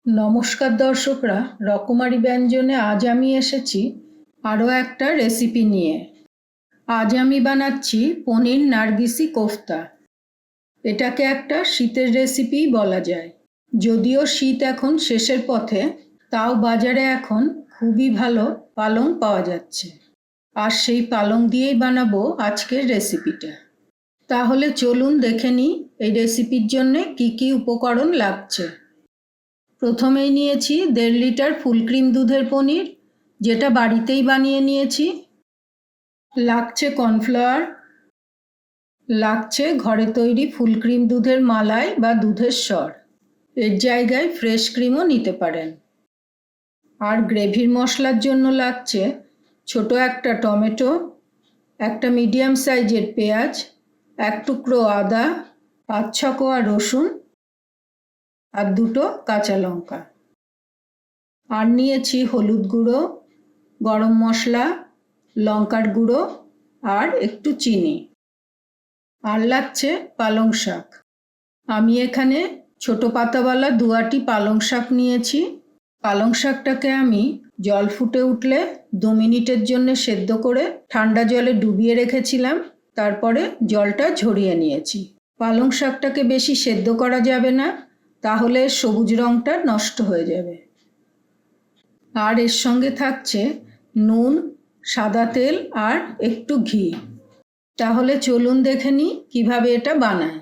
নমস্কার দর্শকরা, রকমারি ব্যঞ্জনে আজ আমি এসেছি আরও একটা রেসিপি নিয়ে। আজ আমি বানাচ্ছি পনির নার্গিসি কোফতা। এটাকে একটা শীতের রেসিপিই বলা যায়। যদিও শীত এখন শেষের পথে, তাও বাজারে এখন খুবই ভালো পালং পাওয়া যাচ্ছে। আর সেই পালং দিয়েই বানাবো আজকের রেসিপিটা। তাহলে চলুন দেখে নিই এই রেসিপির জন্যে কী কী উপকরণ লাগছে। প্রথমেই নিয়েছি 1.5 লিটার ফুল ক্রিম দুধের পনির, যেটা বাড়িতেই বানিয়ে নিয়েছি। লাগছে কর্নফ্লাওয়ার, লাগছে ঘরে তৈরি ফুল ক্রিম দুধের মালাই বা দুধের স্বর, এর জায়গায় ফ্রেশ ক্রিমও নিতে পারেন। আর গ্রেভির মশলার জন্য লাগছে ছোট একটা টমেটো, একটা মিডিয়াম সাইজের পেঁয়াজ, 1 টুকরো আদা, 5-6 কোয়া রসুন আর 2টো কাঁচা লঙ্কা। আর নিয়েছি হলুদ গুঁড়ো, গরম মশলা, লঙ্কার গুঁড়ো আর একটু চিনি। আর লাগছে পালং শাক। আমি এখানে ছোট পাতাওয়ালা 2 আঁটি পালং শাক নিয়েছি। পালং শাকটাকে আমি জল ফুটে উঠলে 2 মিনিটের জন্য সেদ্ধ করে ঠান্ডা জলে ডুবিয়ে রেখেছিলাম, তারপরে জলটা ঝরিয়ে নিয়েছি। পালং শাকটাকে বেশি সেদ্ধ করা যাবে না, তাহলে সবুজ রঙটা নষ্ট হয়ে যাবে। আর এর সঙ্গে থাকছে নুন, সাদা তেল আর একটু ঘি। তাহলে চলুন দেখে নিই কীভাবে এটা বানায়।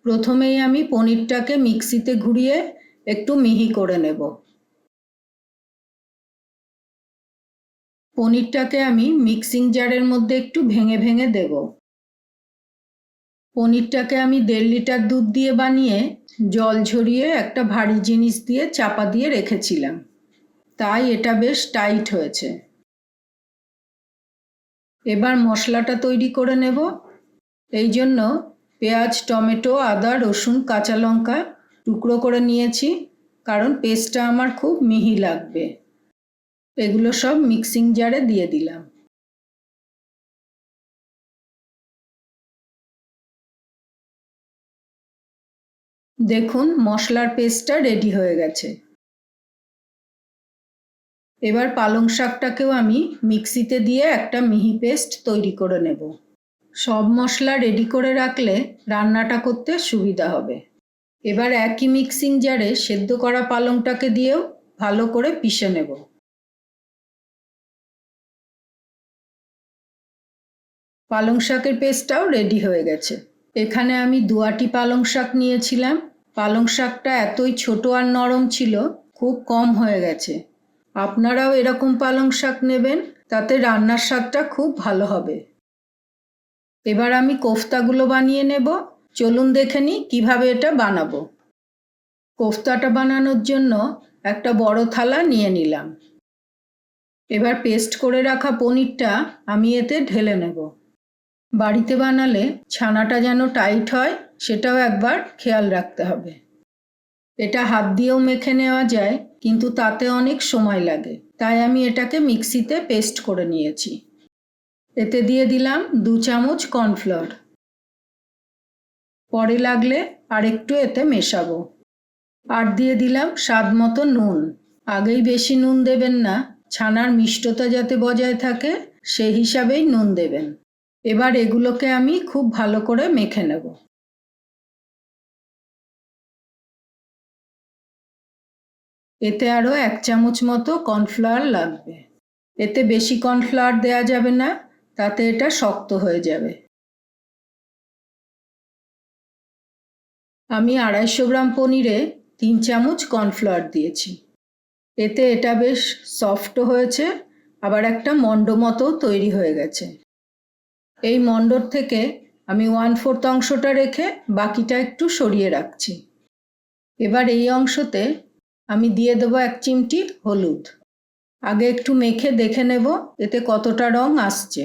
প্রথমেই আমি পনিরটাকে মিক্সিতে ঘুরিয়ে একটু মিহি করে নেব। পনিরটাকে আমি মিক্সিং জারের মধ্যে একটু ভেঙে ভেঙে দেব। পনিরটাকে আমি 1.5 লিটার দুধ দিয়ে বানিয়ে জল ঝরিয়ে একটা ভারী জিনিস দিয়ে চাপা দিয়ে রেখেছিলাম, তাই এটা বেশ টাইট হয়েছে। এবার মশলাটা তৈরি করে নেব। এই জন্য পেঁয়াজ, টমেটো, আদা, রসুন, কাঁচা লঙ্কা টুকরো করে নিয়েছি, কারণ পেস্টটা আমার খুব মিহি লাগবে। এগুলো সব মিক্সিং জারে দিয়ে দিলাম। দেখুন মশলার পেস্টটা রেডি হয়ে গেছে। এবার পালং শাকটাকেও আমি মিক্সিতে দিয়ে একটা মিহি পেস্ট তৈরি করে নেব। সব মশলা রেডি করে রাখলে রান্নাটা করতে সুবিধা হবে। এবার একই মিক্সিং জারে সেদ্ধ করা পালংটাকে দিয়েও ভালো করে পিষে নেব। পালং শাকের পেস্টটাও রেডি হয়ে গেছে। এখানে আমি 2 আঁটি পালং শাক নিয়েছিলাম। পালং শাকটা এতই ছোট আর নরম ছিল, খুব কম হয়ে গেছে। আপনারাও এরকম পালং শাক নেবেন, তাতে রান্নার স্বাদটা খুব ভালো হবে। এবার আমি কোফতাগুলো বানিয়ে নেব। চলুন দেখে নিই কীভাবে এটা বানাবো। কোফতাটা বানানোর জন্য একটা বড় থালা নিয়ে নিলাম। এবার পেস্ট করে রাখা পনিরটা আমি এতে ঢেলে নেব। বাড়িতে বানালে ছানাটা যেন টাইট হয়, সেটাও একবার খেয়াল রাখতে হবে। এটা হাত দিয়েও মেখে নেওয়া যায়, কিন্তু তাতে অনেক সময় লাগে, তাই আমি এটাকে মিক্সিতে পেস্ট করে নিয়েছি। এতে দিয়ে দিলাম 2 চামচ কর্নফ্লাওয়ার। পরে লাগলে আর একটু এতে মেশাবো। আর দিয়ে দিলাম স্বাদ মতো নুন। আগেই বেশি নুন দেবেন না, ছানার মিষ্টতা যাতে বজায় থাকে সেই হিসাবেই নুন দেবেন। এবার এগুলোকে আমি খুব ভালো করে মেখে নেব। এতে আরও 1 চামচ মতো কর্নফ্লাওয়ার লাগবে। এতে বেশি কর্নফ্লাওয়ার দেওয়া যাবে না, তাতে এটা শক্ত হয়ে যাবে। আমি 250 গ্রাম পনিরে 3 চামচ কর্নফ্লাওয়ার দিয়েছি। এতে এটা বেশ সফট হয়েছে, আবার একটা মণ্ড মতো তৈরি হয়ে গেছে। এই মণ্ডর থেকে আমি 1/4 অংশটা রেখে বাকিটা একটু সরিয়ে রাখছি। এবার এই অংশতে আমি দিয়ে দেবো 1 চিমটি হলুদ। আগে একটু মেখে দেখে নেব এতে কতটা রং আসছে।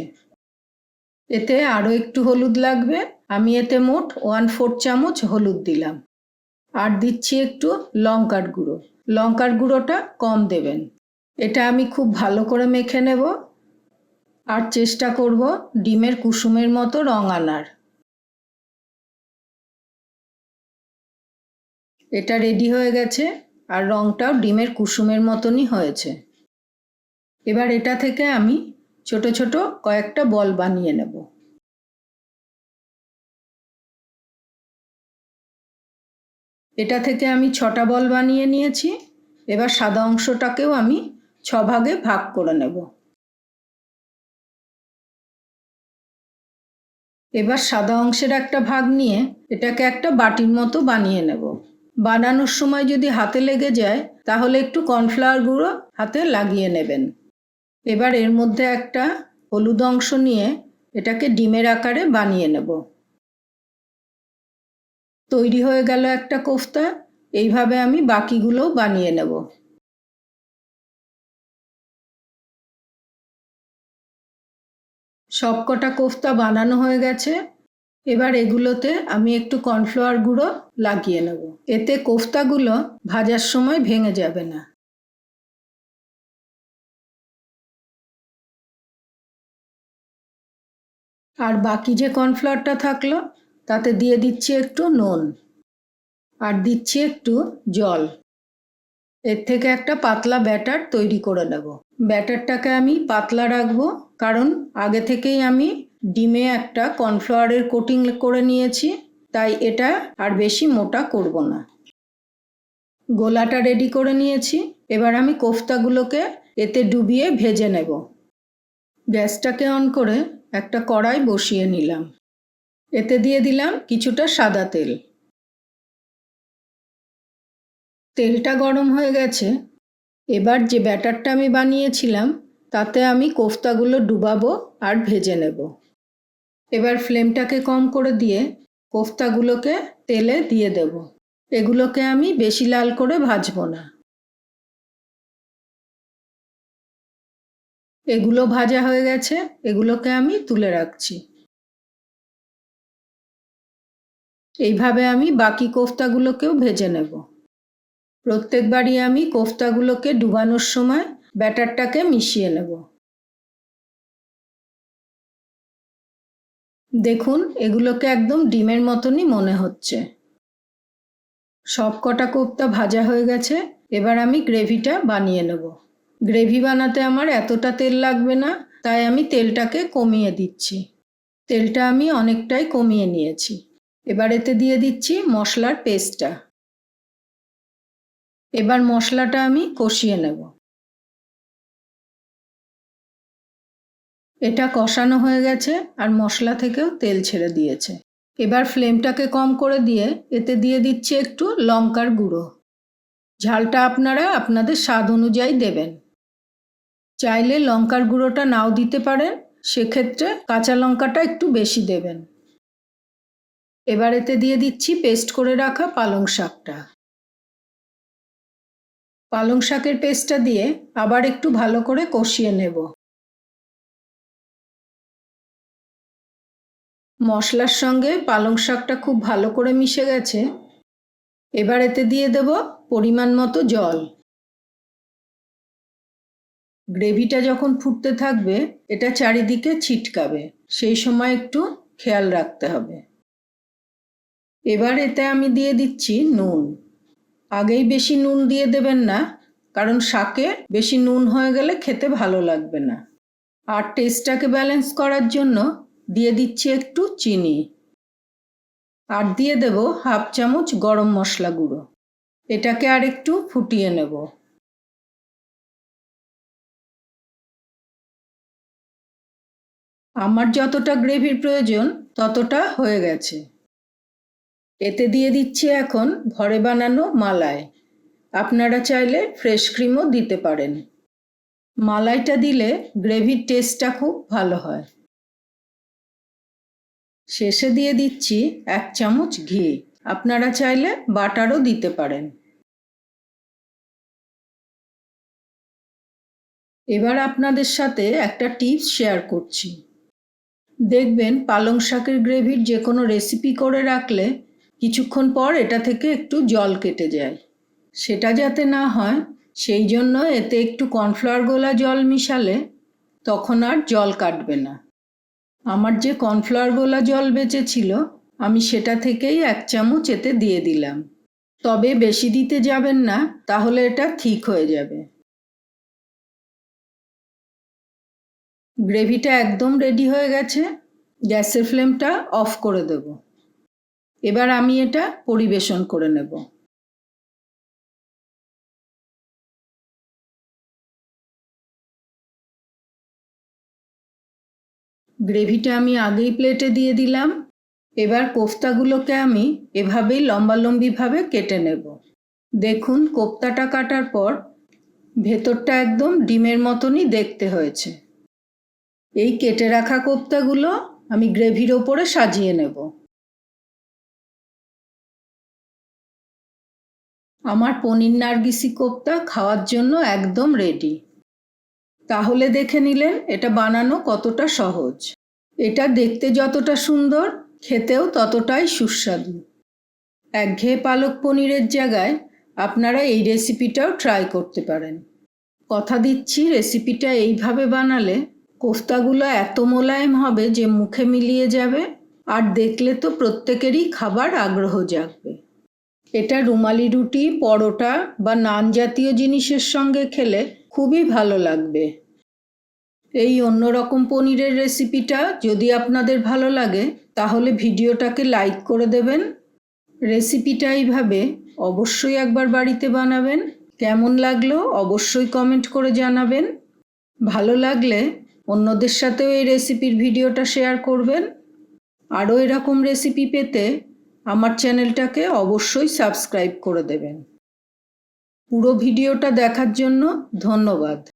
এতে আরও একটু হলুদ লাগবে, আমি এতে মোট 1/4 চামচ হলুদ দিলাম। আর দিচ্ছি একটু লঙ্কার গুঁড়ো। লঙ্কার গুঁড়োটা কম দেবেন। এটা আমি খুব ভালো করে মেখে নেব আর চেষ্টা করব ডিমের কুসুমের মতো রং আনার। এটা রেডি হয়ে গেছে। আর রঙটাও ডিমের কুসুমের মতনই হয়েছে। এবার এটা থেকে আমি ছোট ছোট কয়েকটা বল বানিয়ে নেব। এটা থেকে আমি 6টা বল বানিয়ে নিয়েছি। এবার সাদা অংশটাকেও আমি 6 ভাগে ভাগ করে নেব। এবার সাদা অংশের একটা ভাগ নিয়ে এটাকে একটা বাটির মতো বানিয়ে নেব। বানানোর সময় যদি হাতে লেগে যায় তাহলে একটু কর্নফ্লাওয়ার গুঁড়ো হাতে লাগিয়ে নেবেন। এবার এর মধ্যে একটা হলুদ অংশ নিয়ে এটাকে ডিমের আকারে বানিয়ে নেব। তৈরি হয়ে গেল একটা কোফতা। এইভাবে আমি বাকিগুলোও বানিয়ে নেব। সবকটা কোফতা বানানো হয়ে গেছে। এবার এগুলোতে আমি একটু কর্নফ্লাওয়ার গুঁড়ো লাগিয়ে নেব। এতে কোফতাগুলো ভাজার সময় ভেঙে যাবে না। আর বাকি যে কর্নফ্লাওয়ারটা থাকলো তাতে দিয়ে দিচ্ছি একটু নুন আর দিচ্ছি একটু জল। এর থেকে একটা পাতলা ব্যাটার তৈরি করে নেব। ব্যাটারটাকে আমি পাতলা রাখবো, কারণ আগে থেকেই আমি ডিমে একটা কর্নফ্লাওয়ারের কোটিং করে নিয়েছি, তাই এটা আর বেশি মোটা করব না। গোলাটা রেডি করে নিয়েছি। এবার আমি কোফতাগুলোকে এতে ডুবিয়ে ভেজে নেব। গ্যাসটাকে অন করে একটা কড়াই বসিয়ে নিলাম। এতে দিয়ে দিলাম কিছুটা সাদা তেল। তেলটা গরম হয়ে গেছে। এবার যে ব্যাটারটা আমি বানিয়েছিলাম তাতে আমি কোফতাগুলো ডুবাবো আর ভেজে নেব। এবার ফ্লেমটাকে কম করে দিয়ে কোফতাগুলোকে তেলে দিয়ে দেব। এগুলোকে আমি বেশি লাল করে ভাজবো না। এগুলো ভাজা হয়ে গেছে, এগুলোকে আমি তুলে রাখছি। এইভাবে আমি বাকি কোফতাগুলোকেও ভেজে নেব। প্রত্যেকবারই আমি কোফতাগুলোকে ডুবানোর সময় ব্যাটারটাকে মিশিয়ে নেব। দেখুন, এগুলোকে একদম ডিমের মতনই মনে হচ্ছে। সব কটা কোফতা ভাজা হয়ে গেছে। এবার আমি গ্রেভিটা বানিয়ে নেব। গ্রেভি বানাতে আমার এতটা তেল লাগবে না, তাই আমি তেলটাকে কমিয়ে দিচ্ছি। তেলটা আমি অনেকটাই কমিয়ে নিয়েছি। এবার এতে দিয়ে দিচ্ছি মশলার পেস্টটা। এবার মশলাটা আমি কষিয়ে নেব। এটা কষানো হয়ে গেছে আর মশলা থেকেও তেল ছেড়ে দিয়েছে। এবার ফ্লেমটাকে কম করে দিয়ে এতে দিয়ে দিচ্ছি একটু লঙ্কার গুঁড়ো। ঝালটা আপনারা আপনাদের স্বাদ অনুযায়ী দেবেন। চাইলে লঙ্কার গুঁড়োটা নাও দিতে পারেন, সেক্ষেত্রে কাঁচা লঙ্কাটা একটু বেশি দেবেন। এবার এতে দিয়ে দিচ্ছি পেস্ট করে রাখা পালং শাকটা। পালং শাকের পেস্টটা দিয়ে আবার একটু ভালো করে কষিয়ে নেব। মশলার সঙ্গে পালং শাকটা খুব ভালো করে মিশে গেছে। এবার এতে দিয়ে দেব পরিমাণ মতো জল। গ্রেভিটা যখন ফুটতে থাকবে এটা চারিদিকে ছিটকাবে, সেই সময় একটু খেয়াল রাখতে হবে। এবার এতে আমি দিয়ে দিচ্ছি নুন। আগেই বেশি নুন দিয়ে দেবেন না, কারণ শাকে বেশি নুন হয়ে গেলে খেতে ভালো লাগবে না। আর টেস্টটাকে ব্যালেন্স করার জন্য দিয়ে দিচ্ছি একটু চিনি। আর দিয়ে দেব হাফ চামচ গরম মশলা গুঁড়ো। এটাকে আর একটু ফুটিয়ে নেব। আমার যতটা গ্রেভির প্রয়োজন ততটা হয়ে গেছে। এতে দিয়ে দিচ্ছি এখন ঘরে বানানো মালাই। আপনারা চাইলে ফ্রেশ ক্রিমও দিতে পারেন। মালাইটা দিলে গ্রেভির টেস্টটা খুব ভালো হয়। শেষে দিয়ে দিচ্ছি 1 চামচ ঘি। আপনারা চাইলে বাটারও দিতে পারেন। এবার আপনাদের সাথে একটা টিপস শেয়ার করছি। দেখবেন পালং শাকের গ্রেভির যে কোনো রেসিপি করে রাখলে কিছুক্ষণ পর এটা থেকে একটু জল কেটে যায়। সেটা যাতে না হয় সেই জন্য এতে একটু কর্নফ্লাওয়ার গোলা জল মিশালে তখন আর জল কাটবে না। আমার যে কর্নফ্লাওয়ার গোলা জল বেঁচেছিল আমি সেটা থেকেই 1 চামচ এতে দিয়ে দিলাম। তবে বেশি দিতে যাবেন না, তাহলে এটা ঠিক হয়ে যাবে। গ্রেভিটা একদম রেডি হয়ে গেছে, গ্যাসের ফ্লেমটা অফ করে দেব। এবার আমি এটা পরিবেশন করে নেব। গ্রেভিটা আমি আগেই প্লেটে দিয়ে দিলাম। এবার কোফতাগুলোকে আমি এভাবেই লম্বালম্বিভাবে কেটে নেব। দেখুন, কোফতাটা কাটার পর ভেতরটা একদম ডিমের মতনই দেখতে হয়েছে। এই কেটে রাখা কোফতাগুলো আমি গ্রেভির ওপরে সাজিয়ে নেব। আমার পনির নার্গিসি কোফতা খাওয়ার জন্য একদম রেডি। তাহলে দেখে নিলেন এটা বানানো কতটা সহজ। এটা দেখতে যতটা সুন্দর, খেতেও ততটাই সুস্বাদু। একঘেয়ে পালক পনিরের জায়গায় আপনারা এই রেসিপিটাও ট্রাই করতে পারেন। কথা দিচ্ছি, রেসিপিটা এইভাবে বানালে কোফতাগুলো এত মোলায়েম হবে যে মুখে মিলিয়ে যাবে, আর দেখলে তো প্রত্যেকেরই খাবার আগ্রহ জাগবে। এটা রুমালি রুটি, পরোটা বা নান জাতীয় জিনিসের সঙ্গে খেলে খুবই ভালো লাগবে। এই অন্যরকম পনিরের রেসিপিটা যদি আপনাদের ভালো লাগে, তাহলে ভিডিওটাকে লাইক করে দেবেন। রেসিপিটা এইভাবে অবশ্যই একবার বাড়িতে বানাবেন। কেমন লাগলো অবশ্যই কমেন্ট করে জানাবেন। ভালো লাগলে অন্যদের সাথেও এই রেসিপির ভিডিওটা শেয়ার করবেন। আরও এরকম রেসিপি পেতে আমার চ্যানেলটাকে অবশ্যই সাবস্ক্রাইব করে দেবেন। পুরো ভিডিওটা দেখার জন্য ধন্যবাদ।